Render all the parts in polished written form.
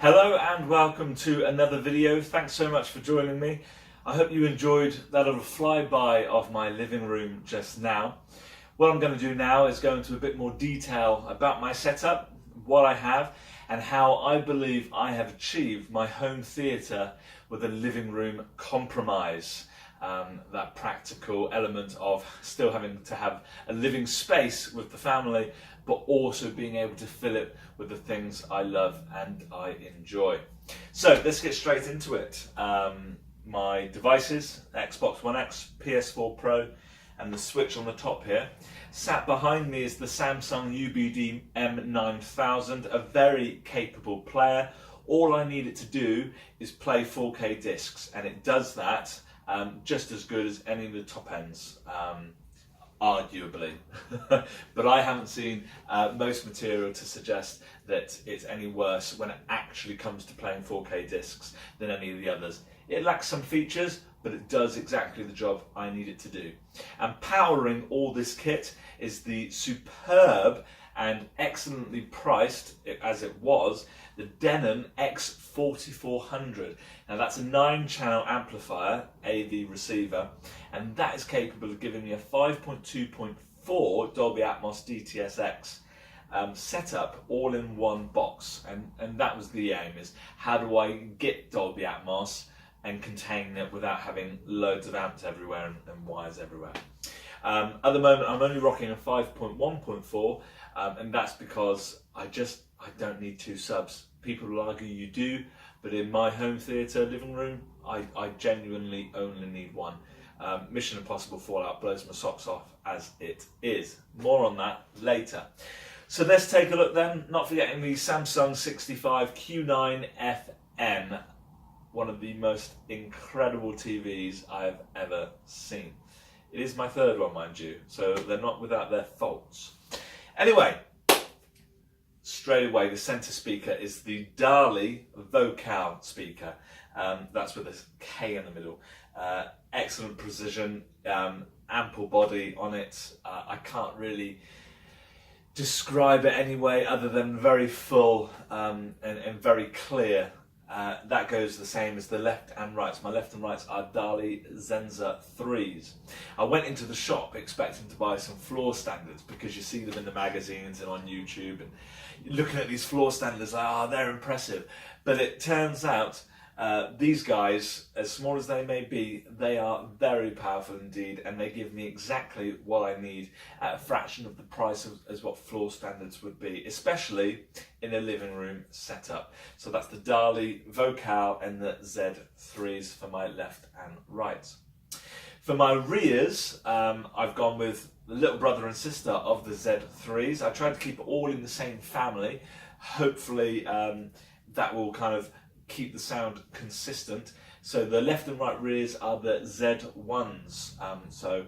Hello and welcome to another video. Thanks so much for joining me. I hope you enjoyed that little flyby of my living room just now. What I'm going to do now is go into a bit more detail about my setup, what I have, and how I believe I have achieved my home theatre with a living room compromise. That practical element of still having to have a living space with the family, but also being able to fill it with the things I love and I enjoy. So let's get straight into it. My devices, Xbox One X, PS4 Pro, and the switch on the top here. Sat behind me is the Samsung UBD M9000, a very capable player. All I need it to do is play 4K discs, and it does that just as good as any of the top ends, arguably. But I haven't seen most material to suggest that it's any worse when it actually comes to playing 4K discs than any of the others. It lacks some features, but it does exactly the job I need it to do. And powering all this kit is the superb and excellently priced, as it was, the Denon X4400. Now that's a 9-channel amplifier, AV receiver, and that is capable of giving me a 5.2.4 Dolby Atmos DTSX setup all in one box. And that was the aim, is how do I get Dolby Atmos and contain it without having loads of amps everywhere and wires everywhere. At the moment I'm only rocking a 5.1.4 and that's because I don't need two subs. People will argue you do, but in my home theatre living room, I genuinely only need one. Mission Impossible Fallout blows my socks off as it is. More on that later. So let's take a look then, not forgetting the Samsung 65 Q9 FN, one of the most incredible TVs I've ever seen. It is my third one, mind you, so they're not without their faults. Anyway, straight away the centre speaker is the Dali Vokal speaker. That's with a K in the middle. Excellent precision, ample body on it. I can't really describe it anyway other than very full and very clear. That goes the same as the left and rights. My left and rights are Dali Zensor 3s. I went into the shop expecting to buy some floor standards because you see them in the magazines and on YouTube, and looking at these floor standards, they're impressive. But it turns out these guys, as small as they may be, they are very powerful indeed, and they give me exactly what I need at a fraction of the price as what floor standards would be, especially in a living room setup. So that's the Dali Vokal and the Z3s for my left and right. For my rears, I've gone with the little brother and sister of the Z3s. I tried to keep it all in the same family. Hopefully that will kind of keep the sound consistent. So the left and right rears are the Z1s. So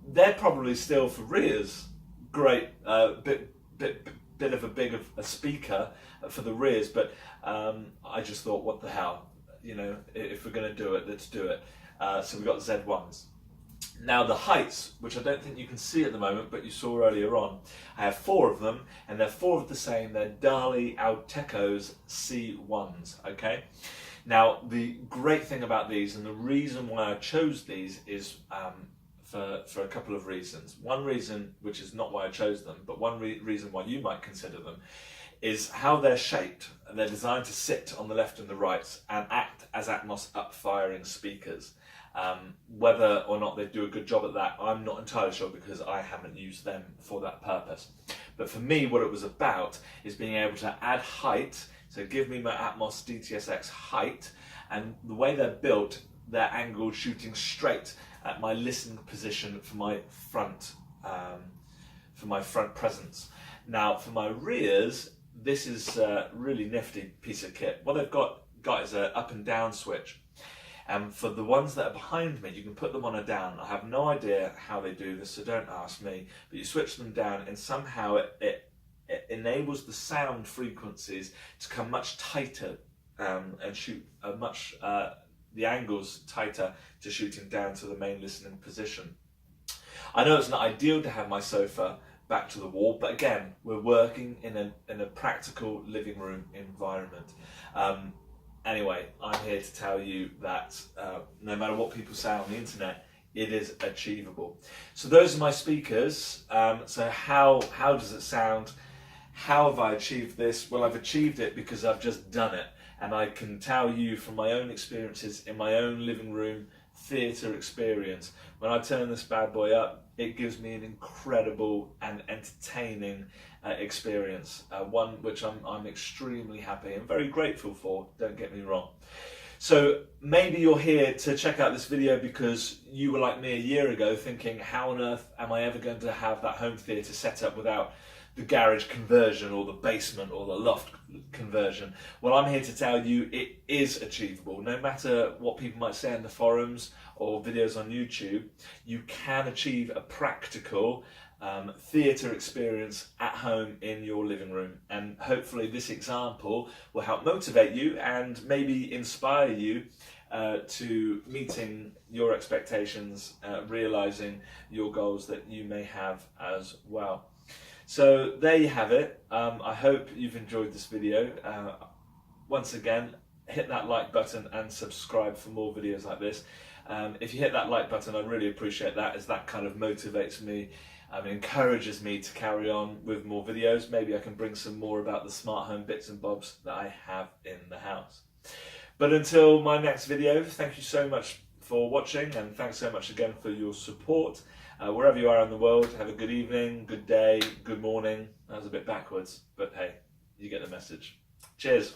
they're probably still for rears great, bit of a big of a speaker for the rears, but I just thought, what the hell, you know, if we're going to do it, let's do it. So we've got Z1s. Now the heights, which I don't think you can see at the moment, but you saw earlier on, I have 4 of them, and they're 4 of the same. They're Dali Alteco's C1s, okay? Now the great thing about these, and the reason why I chose these, is for a couple of reasons. One reason, which is not why I chose them, but one reason why you might consider them, is how they're shaped. They're designed to sit on the left and the right and act as Atmos up-firing speakers. Whether or not they do a good job at that, I'm not entirely sure, because I haven't used them for that purpose. But for me, what it was about is being able to add height, so give me my Atmos DTSX height, and the way they're built, they're angled shooting straight at my listening position for my front presence. Now for my rears, this is a really nifty piece of kit. What they've got is an up and down switch. And for the ones that are behind me, you can put them on a down. I have no idea how they do this, so don't ask me. But you switch them down, and somehow it enables the sound frequencies to come much tighter and shoot the angles tighter to shooting down to the main listening position. I know it's not ideal to have my sofa back to the wall, but again, we're working in a practical living room environment. Anyway, I'm here to tell you that no matter what people say on the internet, it is achievable. So those are my speakers. So how does it sound? How have I achieved this? Well, I've achieved it because I've just done it. And I can tell you from my own experiences in my own living room theatre experience, when I turn this bad boy up, it gives me an incredible and entertaining experience, one which I'm extremely happy and very grateful for, don't get me wrong. So maybe you're here to check out this video because you were like me a year ago thinking, how on earth am I ever going to have that home theatre set up without the garage conversion or the basement or the loft conversion? Well, I'm here to tell you it is achievable. No matter what people might say in the forums or videos on YouTube, you can achieve a practical theatre experience at home in your living room. And hopefully this example will help motivate you and maybe inspire you to meeting your expectations, realising your goals that you may have as well. So there you have it. I hope you've enjoyed this video. Once again, hit that like button and subscribe for more videos like this. If you hit that like button, I'd really appreciate that, as that kind of motivates me, encourages me to carry on with more videos. Maybe I can bring some more about the smart home bits and bobs that I have in the house. But until my next video, thank you so much for watching, and thanks so much again for your support. Wherever you are in the world, have a good evening, good day, good morning. That was a bit backwards, but hey, you get the message. Cheers.